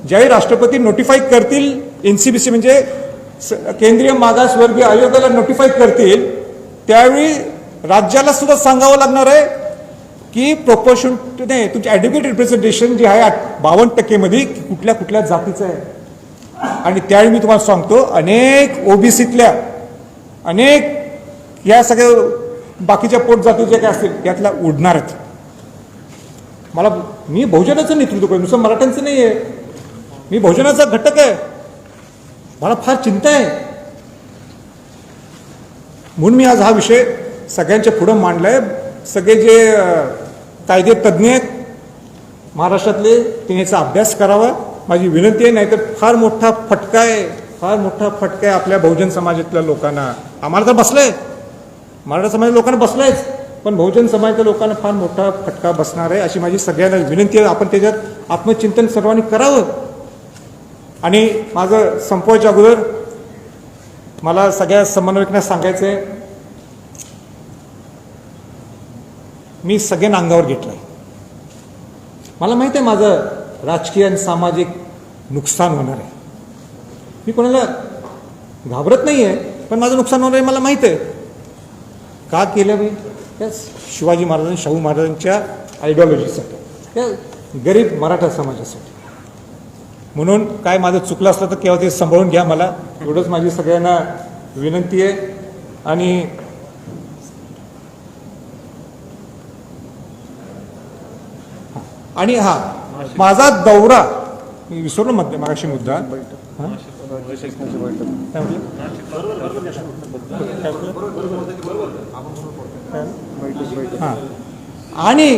ज्यावेळी राष्ट्रपती नोटिफाय करतील, NCBC म्हणजे केंद्रीय मागासवर्गीय आयोगाला नोटिफाय करतील, त्यावेळी राज्याला सुद्धा सांगावं लागणार आहे की प्रोपोर्शन नाही, तुमची ॲड्व्होकेट रिप्रेझेंटेशन जे आहे 52% मध्ये कुठल्या कुठल्या जातीचं आहे. आणि त्यावेळी मी तुम्हाला सांगतो, अनेक OBCतल्या अनेक या सगळ्या बाकीच्या पोट जातीच्या काय असतील त्यातल्या उडणार आहेत. मी बहुजनाचं नेतृत्व करतो, नुसतं मराठ्यांचं नाही आहे. मी बहुजनाचा घटक आहे. मला फार चिंता आहे. म्हणून मी आज हा विषय सगळ्यांच्या पुढं मांडलाय. सगळे जे कायदे तज्ज्ञ आहेत महाराष्ट्रातले, त्यांनी याचा अभ्यास करावा, माझी विनंती आहे. नाहीतर फार मोठा फटका आहे आपल्या बहुजन समाजातल्या लोकांना. आम्हाला तर बसलंय, मराठा समाजाच्या लोकांना बसलंयच, पण बहुजन समाजाच्या लोकांना फार मोठा फटका बसणार आहे, अशी माझी सगळ्यांना विनंती आहे. आपण त्याच्यात आत्मचिंतन सर्वांनी करावं. आणि माझं संपवायच्या अगोदर मला सगळ्या समन्वयकांना सांगायचं आहे, मी सगळ्यांना अंगावर घेतलंय. मला माहिती आहे माझं राजकीय आणि सामाजिक नुकसान होणार आहे. मी कोणाला घाबरत नाही आहे, पण माझं नुकसान होणार आहे मला माहिती आहे. का केलं मी? त्या शिवाजी महाराजांनी, शाहू महाराजांच्या आयडिओलॉजीसाठी, त्या गरीब मराठा समाजासाठी. म्हणून काय माझं चुकलं असलं तर केव्हा ते सांभाळून घ्या. मला एवढंच माझी सगळ्यांना विनंती आहे. आणि माझा दौरा मी विसरलो मगाशी मुद्दा. आणि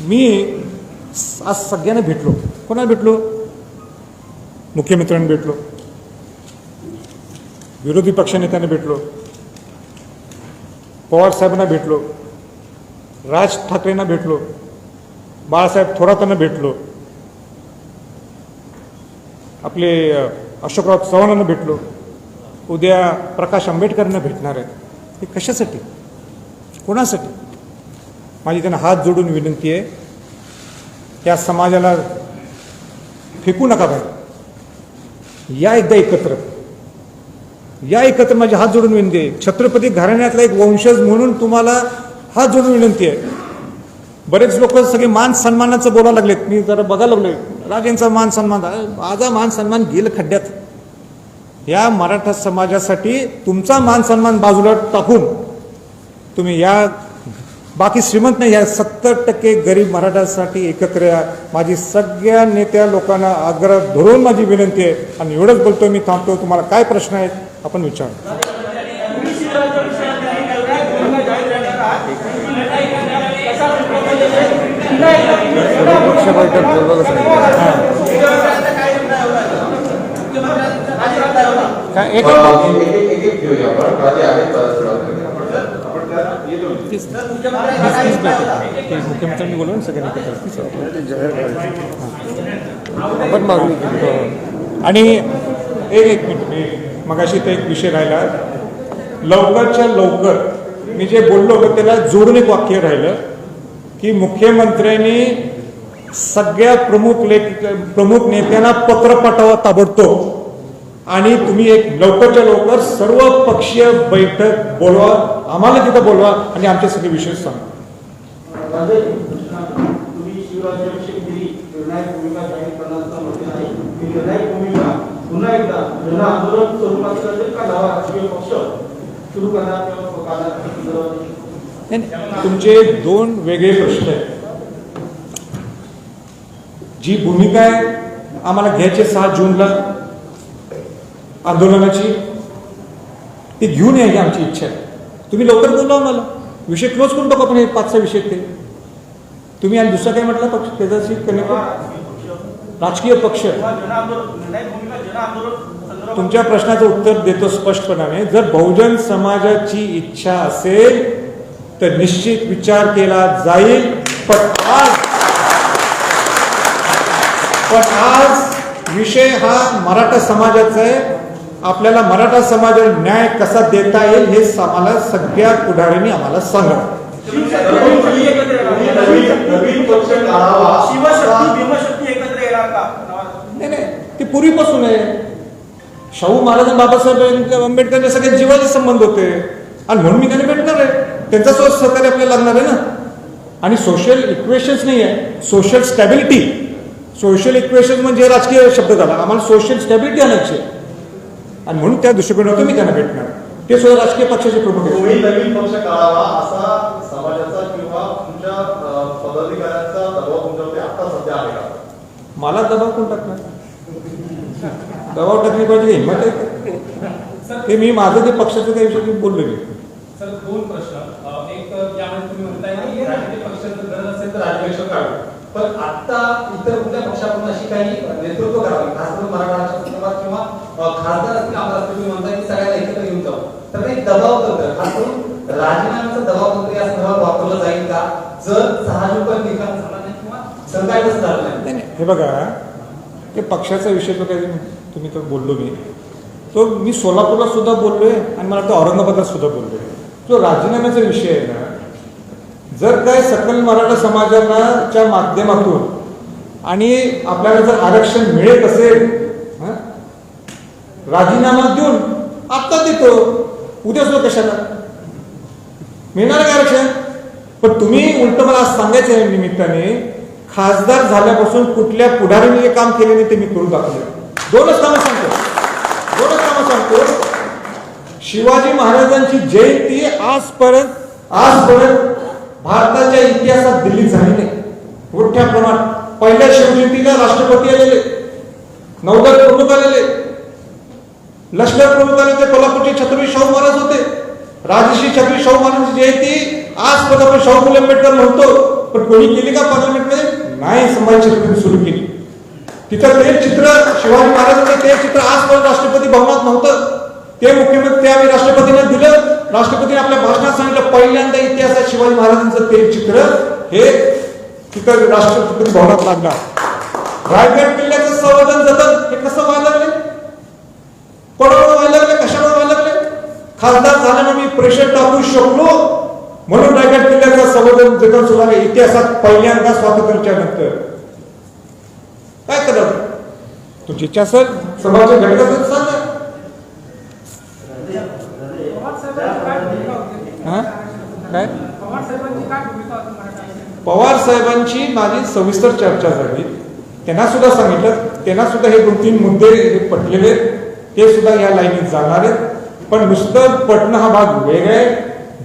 मी आज सगळ्यांना भेटलो. कोणाला भेटलो? मुख्यमंत्र्यांना भेटलो, विरोधी पक्षनेत्यांना भेटलो, पवार साहेबांना भेटलो, राज ठाकरेंना भेटलो, बाळासाहेब थोरातांना भेटलो, आपले अशोकराव चव्हाणांना भेटलो, उद्या प्रकाश आंबेडकरांना भेटणार आहेत. हे कशासाठी? कोणासाठी? माझी त्यांना हात जोडून विनंती आहे, त्या समाजाला फेकू नका बाहेर. या एकदा एकत्र, या एकत्र. माझी हात जोडून विनंती आहे. छत्रपती घराण्यातला एक वंशज म्हणून तुम्हाला हात जोडून विनंती आहे. बरेच लोक सगळे मान सन्मानाचं बोलायला लागलेत. मी जरा बघायला लागलोय, राजेंचा मान सन्मान, माझा मान सन्मान गेलं खड्ड्यात. या मराठा समाजासाठी तुमचा मान सन्मान बाजूला टाकून तुम्ही या बाकी श्रीमंत नाही, या 70% गरीब मराठासाठी एकत्र या. माझी सगळ्या नेत्या लोकांना आग्रह धरून माझी विनंती आहे. आणि एवढंच बोलतो, मी थांबतो. तुम्हाला काय प्रश्न आहेत आपण विचार. मुख्यमंत्र्यांनी बोलून सगळ्यांनी आपण मागणी केली. आणि एक मिनिट, मी मगाशी ते एक विषय राहिला. लवकरच्या लवकर मी जे बोललो होतो त्याला जोडून एक वाक्य राहिलं की मुख्यमंत्र्यांनी सगळ्या प्रमुख नेत्यांना पत्र पाठवा ताबडतोब, आणि तुम्ही एक लवकरच्या लवकर सर्व पक्षीय बैठक बोलवा. आम्हाला तिथं बोलवा आणि आमचे सगळे विषय सांगा. तुम्ही शिवराज्याभिषेक दिली निर्णायक भूमिका जाहीर करण्याचा म्हटलं आहे. ही निर्णायक भूमिका पुन्हा एकदा जन आंदोलन स्वरूपात असेल का नवा राजकीय पक्ष सुरू करणार किंवा करणार? तुमचे दोन वेगळे प्रश्न आहेत. जी भूमिका आहे आम्हाला घ्यायची 6 जूनला आंदोलनाची, ती घेऊन यायची आमची इच्छा आहे. तुम्ही लवकर बोलवा मला, विषय क्लोज करून टाकू आपण. हे 5 विषय ते तुम्ही. आणि दुसरा काय म्हटलं पक्ष त्याच्याशी कनेक्ट राजकीय पक्ष. तुमच्या प्रश्नाचं उत्तर देतो स्पष्टपणाने. जर बहुजन समाजाची इच्छा असेल तर निश्चित विचार केला जाईल. पण आज विषय हा मराठा समाजाचा आहे. आपल्याला मराठा समाजाला न्याय कसा देता येईल हे आम्हाला सगळ्या पुढाऱ्यांनी आम्हाला सांगा. नाही नाही, ते पूर्वीपासून आहे. शाहू महाराज आणि बाबासाहेब आंबेडकर सगळे जीवाचे संबंध होते आणि म्हणून मी त्यांना भेटणार आहे. त्यांच्यासोबत सहकार्य आपल्याला लागणार आहे ना. आणि सोशल इक्वेशन्स नाही आहे, सोशल स्टॅबिलिटी. सोशल इक्वेशन म्हणजे राजकीय शब्द झाला. आम्हाला सोशल स्टॅबिलिटी आणायची आणि म्हणून त्या दृष्टिकोनातून मी त्यांना भेटणार. ते सुद्धा राजकीय पक्षाचे प्रमुख आहेत. तुम्ही नवीन पक्ष काढावा असा समाजाचा किंवा तुमच्या पदाधिकाऱ्यांचा दबाव तुमच्यावरती आता सध्या आहे का? मला दबाव कोण टाकणार? दबाव टाकली पाहिजे हिंमत आहे ते. मी माझं ते पक्षाचं त्या विषयी बोललो मी. सर 2 प्रश्न. एक यामध्ये तुम्ही म्हणताय की राजकीय पक्षाचं गरज असेल तर राज्याध्यक्ष काढू, पण आता इतर कुठल्या पक्षाकडून अशी काही नेतृत्व करावी, खास करून मराठा संदर्भात किंवा खासदार असतील आमदार असतील, तुम्ही म्हणताय की सगळ्यांना एकत्र घेऊन जाऊ, तर एक दबाव तंत्र, खास करून राजीनाम्याचा दबाव तंत्र या संदर्भात वापरलं जाईल का जर 6 जून निकाल झाला नाही किंवा सहकार्यच झालं नाही? हे बघा, ते पक्षाचा विषय तो काही तुम्ही तर बोललो मी तो. मी सोलापूरला सुद्धा बोललोय आणि मला वाटतं औरंगाबादला सुद्धा बोललोय. जो राजीनाम्याचा विषय आहे ना, जर काय सकल मराठा समाजाच्या माध्यमातून आणि आपल्याला जर आरक्षण मिळत असेल, राजीनामा देऊन आता देतो, उद्या सुद्धा कशाला मिळणार आहे आरक्षण. पण तुम्ही उलट मला आज सांगायचं आहे निमित्ताने, खासदार झाल्यापासून कुठल्या पुढाऱ्यांनी हे काम केले नाही ते मी करून दाखवलं. 2च कामं सांगतो. शिवाजी महाराजांची जयंती आजपर्यंत भारताच्या इतिहासात दिल्लीत झाली नाही. मोठ्या प्रमाणात पहिल्या शिवजयंतीला राष्ट्रपती आलेले, नौदल प्रमुख आलेले, लष्कर प्रमुख आलेले, कोल्हापूरचे छत्रपती शाहू महाराज होते. राजश्री छत्रपती शाहू महाराजांची जयंती आजपर्यंत आपण शाहू फुले आंबेडकर म्हणतो, पण कोणी केली का पार्लमेंटमध्ये? नाही. संभाजी छत्रपती सुरू केली. तिथं ते चित्र शिवाजी महाराजांचं ते चित्र आजपर्यंत राष्ट्रपती भवनात नव्हतं. ते मुख्यमंत्री त्यावेळी राष्ट्रपतीने दिलं. राष्ट्रपतीने आपल्या भाषणात सांगितलं पहिल्यांदा इतिहासात शिवाजी महाराजांचं ते चित्र हे तिथं राष्ट्रपती भवनात लागणार. रायगड किल्ल्याचं संवर्धन जतन हे कसं व्हायला लागले? कोणाला व्हायला लागले? कशाला व्हायला लागले? खासदार झाल्यानं मी प्रेशर टाकू शकलो म्हणून रायगड किल्ल्याचं संवर्धन जतन सुरू आहे. इतिहासात पहिल्यांदा स्वातंत्र्याच्या नंतर. काय करावं? तुमची इच्छा असेल, समाजाच्या घटकाचं सांगा. काय पवार साहेबांची माझी सविस्तर चर्चा झाली. त्यांना सुद्धा सांगितलं, त्यांना सुद्धा हे 2-3 मुद्दे पटलेले, ते सुद्धा या लाईनीत जाणार आहेत. पण नुसतं पटणं हा भाग वेगळा आहे.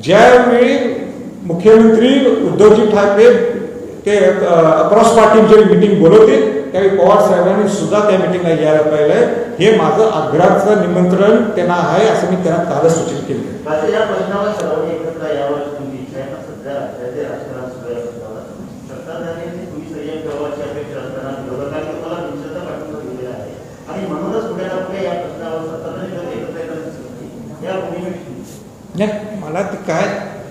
ज्यावेळी मुख्यमंत्री उद्धवजी ठाकरे ते क्रॉस पार्टी मीटिंग बोलवतील त्यावेळी पवार साहेबांनी सुद्धा त्या मिटिंगला यायला पाहिलंय. हे माझं आग्रहाचं निमंत्रण त्यांना आहे असं मी त्यांना कालच सूचित केलं. या प्रश्नावर सर्वांनी एकत्र यावर तुमची इच्छा आहे. सध्या राज्याचे राजकारण सुरू आहे. सत्ताधाऱ्यांनी तुम्ही संयम ठेवायची अपेक्षा असताना विरोधकांनी तुम्हाला हिंसेचा पाठिंबा दिलेला आहे आणि म्हणूनच पुढे ना पुढे या प्रश्नावर सत्ताधारी एकत्र येण्याची या भूमिकेची नाही. मला ते काय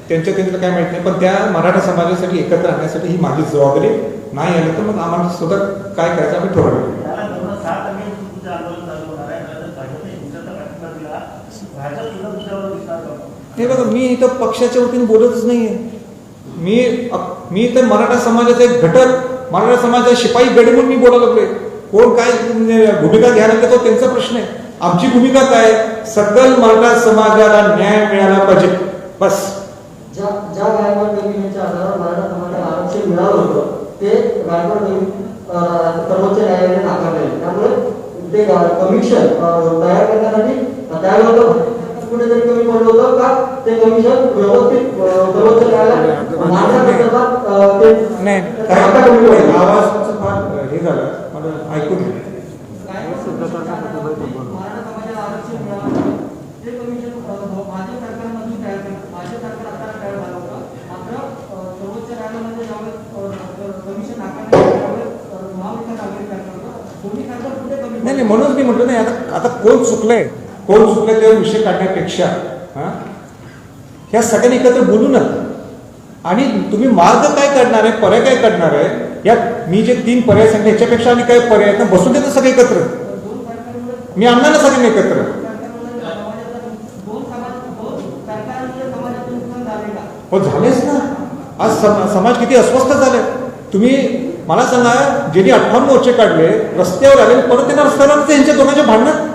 त्यांचं काय माहित नाही, पण त्या मराठा समाजासाठी एकत्र आणण्यासाठी ही माझी जबाबदारी. नाही आलं तर मग आम्हाला सुद्धा काय करायचं आम्ही ठरवलं. हे बघा, मी इथं पक्षाच्या वतीने बोलतच नाहीये. मी इथं मराठा समाजाचा एक घटक, मराठा समाजाचा शिपाई गडी म्हणून मी बोलायला लागलोय. कोण काय भूमिका घ्यायला लागले तो त्यांचा प्रश्न आहे. आमची भूमिका काय? सकल मराठा समाजाला न्याय मिळाला पाहिजे. बस. ज्या गायकवाड कमिशनच्या आधारावर मराठा समाजाला आरक्षण मिळालं होतं ते गायकवाड सर्वोच्च न्यायालयाने नाकारले. त्यामुळे ते कमिशन तयार करण्यासाठी त्यावेळेला कुठेतरी कमी पडलं होतं का ते कमिशन व्यवस्थित सर्वोच्च न्यायालयात मांडण्यासंदर्भात ते नाही आता कमी होईल. आवाजाचं फार हे झालं मला ऐकून घे. मराठा समाजाला आरक्षण मिळालं ते कमिशन भाजप सरकारमधून तयार केलं. भाजप सरकार आता तयार झालं होतं. मात्र सर्वोच्च न्यायालयामध्ये ज्यावेळेस कमिशन नाकारण्यात आलं त्यावेळेस महाविकास आघाडी सरकार होतं. दोन्ही सरकार कुठे कमी नाही नाही म्हणूनच मी म्हटलं नाही आता कोण चुकलंय त्यावर विषय काढण्यापेक्षा ह्या सगळ्यांनी एकत्र बोलू ना. आणि तुम्ही मार्ग काय काढणार आहे, पर्याय काय काढणार आहे, या मी जे 3 पर्याय सांगितले ह्याच्यापेक्षा आणि काय पर्याय आहेत ना, बसून देतं सगळे एकत्र. मी आणणार ना सगळ्यांनी एकत्र. हो झालेच ना. आज समाज किती अस्वस्थ झाले. तुम्ही मला सांगा, ज्यांनी 58 मोर्चे काढले रस्त्यावर आले परत त्यांना रस्त्यावर आले, त्यांच्या दोघांच्या भांडणात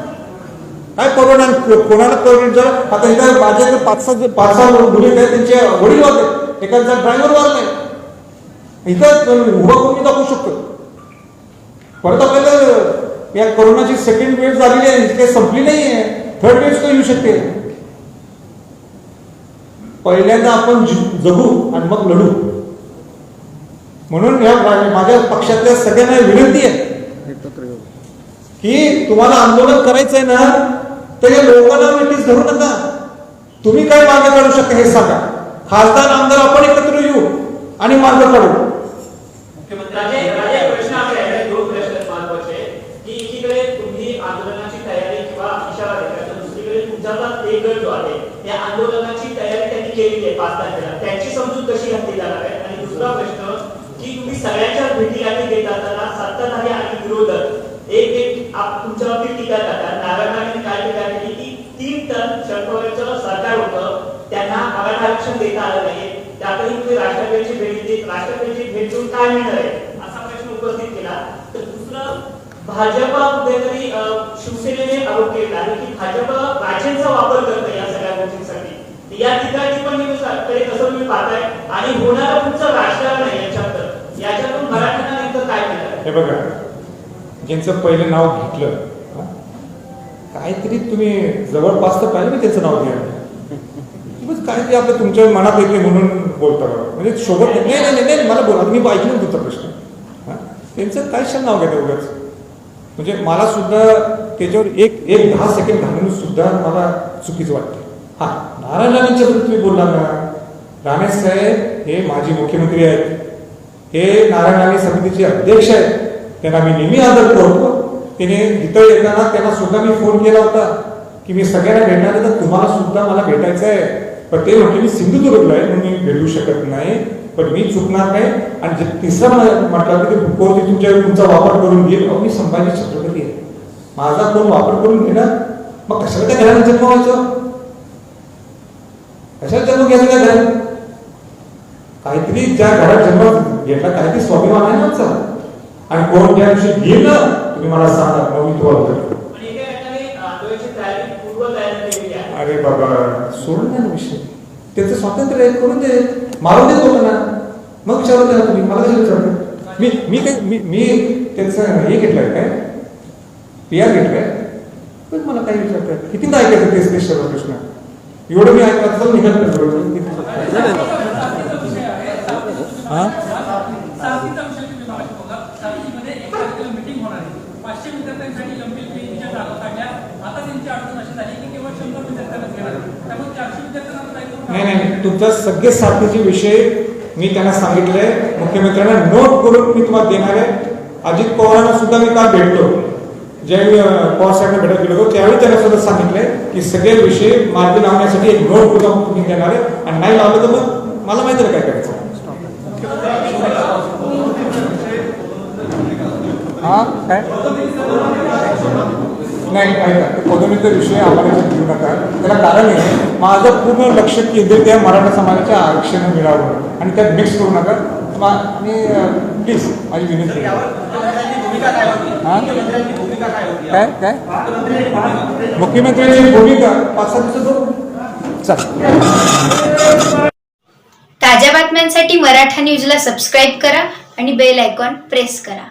काय कोरोना कोणाला कोरोना आता इथं माझ्याकडे 5-6 मुली आहेत, त्यांचे वडील वारले, एखादा ड्रायव्हर वारलाय. इथं उभा करून मी दाखवू शकतो. परत आपल्याला या कोरोनाची सेकंड वेव्ह झालेली आहे, काही संपली नाही आहे. थर्ड वेव्ह तो येऊ शकते. पहिल्यांदा आपण जगू आणि मग लढू. म्हणून या माझ्या पक्षातल्या सगळ्यांना विनंती आहे की तुम्हाला आंदोलन करायचंय ना तर या लोकांना वेटीस धरू नका. तुम्ही काय मार्ग काढू शकता हे सांगा. खासदार आमदार आपण एकत्र येऊ आणि मार्ग काढू. मुख्यमंत्र्यांचे प्रश्न असे आहेत, 2 प्रश्न महत्त्वाचे की एकीकडे तुम्ही आंदोलनाची तयारी किंवा इशारा देता, तर दुसरीकडे तुमचा एक गट जो आहे त्या आंदोलनाची तयारी त्यांनी केलेली आहे 5 तारखेला, त्याची समजूत कशी घातली जाणार आहे. आणि दुसरा प्रश्न की तुम्ही सगळ्यांच्या भेटी गाठी देत असताना सत्ताधारी आणि विरोधक तुमच्या बाबतीत टीका करतात. नारायणांनी काय टीका केली की 3 टन शरद पवारांचं सरकार होतं, त्यांना मराठा आरक्षण देता आलं नाही, त्यातही तुम्ही राष्ट्रपतीची भेट देऊन काय मिळणार आहे असा प्रश्न उपस्थित केला. तर दुसरं, भाजपा कुठेतरी शिवसेनेने आरोप केला आहे की भाजप राजेंचा वापर करतं या सगळ्या गोष्टींसाठी. या ठिकाणी पण कसं तुम्ही पाहताय आणि होणारा तुमचं राजकारण आहे याच्यातून मराठ्यांना नेमकं काय मिळालं? हे बघा, ज्यांचं पहिलं नाव घेतलं काहीतरी तुम्ही जवळपास तर पाहिजे ना त्यांचं नाव घ्या. काहीतरी आपलं तुमच्या मनात येते म्हणून बोलता म्हणजे शोभत नाही. मला बोला, मी ऐकलं तुमचा प्रश्न. त्यांचं काय नाव घेतं उगाच. म्हणजे मला सुद्धा त्याच्यावर एक 10 सेकंड घालून सुद्धा मला चुकीचं वाटतं. हा, नारायण राणेंच्या बद्दल तुम्ही बोलला ना. राणे साहेब हे माजी मुख्यमंत्री आहेत, हे नारायण राणे समितीचे अध्यक्ष आहेत, त्यांना मी नेहमी आदर करतो. त्याने इथं येताना त्यांना सुद्धा मी फोन केला होता की मी सगळ्यांना भेटणार आहे, तर तुम्हाला सुद्धा मला भेटायचं आहे. पण ते म्हटले मी सिंधुदुर्गला आहे म्हणून मी भेटू शकत नाही, पण मी चुकणार नाही. आणि तिसरं म्हटलं की तुमचा वापर करून घेईल. मी संभाजी छत्रपती आहे, माझा कोण वापर करून घेणार? मग कशाला त्या घराला जन्म व्हायचं? कशाला जन्म घ्यायचं त्या घरात? काहीतरी ज्या घरात जन्म घेतला काहीतरी स्वाभिमान आहे ना आमचा. आणि कोण त्या दिवशी घेईल ना तुम्ही मला सांगा, मग मी तुम्हाला करतो. अरे बाबा सोडून द्या ना विषय. त्याचं स्वातंत्र्य आहे, करून दे, मारून देत होतं ना. मग विचारू द्या तुम्ही, मला कशाला विचारतो? मी त्यांचं हे घेतलंय काय PR घेतलंय, पण मला काय विचारतात? कितीदा ऐकायचं तेच सर्व प्रश्न. एवढं मी ऐकलं तर निघाल बरोबर. हा, नाही तुमचा सगळे साथीचे विषय मी त्यांना सांगितले, मुख्यमंत्र्यांना नोट करून मी तुम्हाला देणार आहे. अजित पवारांना सुद्धा मी काल भेटलो, ज्यावेळी पवार साहेबांना भेटायला गेलो होतो त्यावेळी त्यांना सुद्धा सांगितले की सगळे विषय मार्गी लावण्यासाठी एक नोट करून तुम्ही देणार आहे. आणि नाही लावलं तर मग मला माहिती काय करायचं. हा काय नाही ऐका, पदोन्नतीचा विषय आम्हाला घेऊ नका. त्याला कारण आहे, माझं पूर्ण लक्ष केंद्रित त्या मराठा समाजाच्या आरक्षण मिळावं आणि त्यात मिक्स करू नका. आणि प्लीज माझी विनंती. काय काय मुख्यमंत्र्यांची भूमिका 5-6 दिवसात चला. ताज्या बातम्यांसाठी मराठा न्यूजला सबस्क्राईब करा आणि बेल आयकॉन प्रेस करा.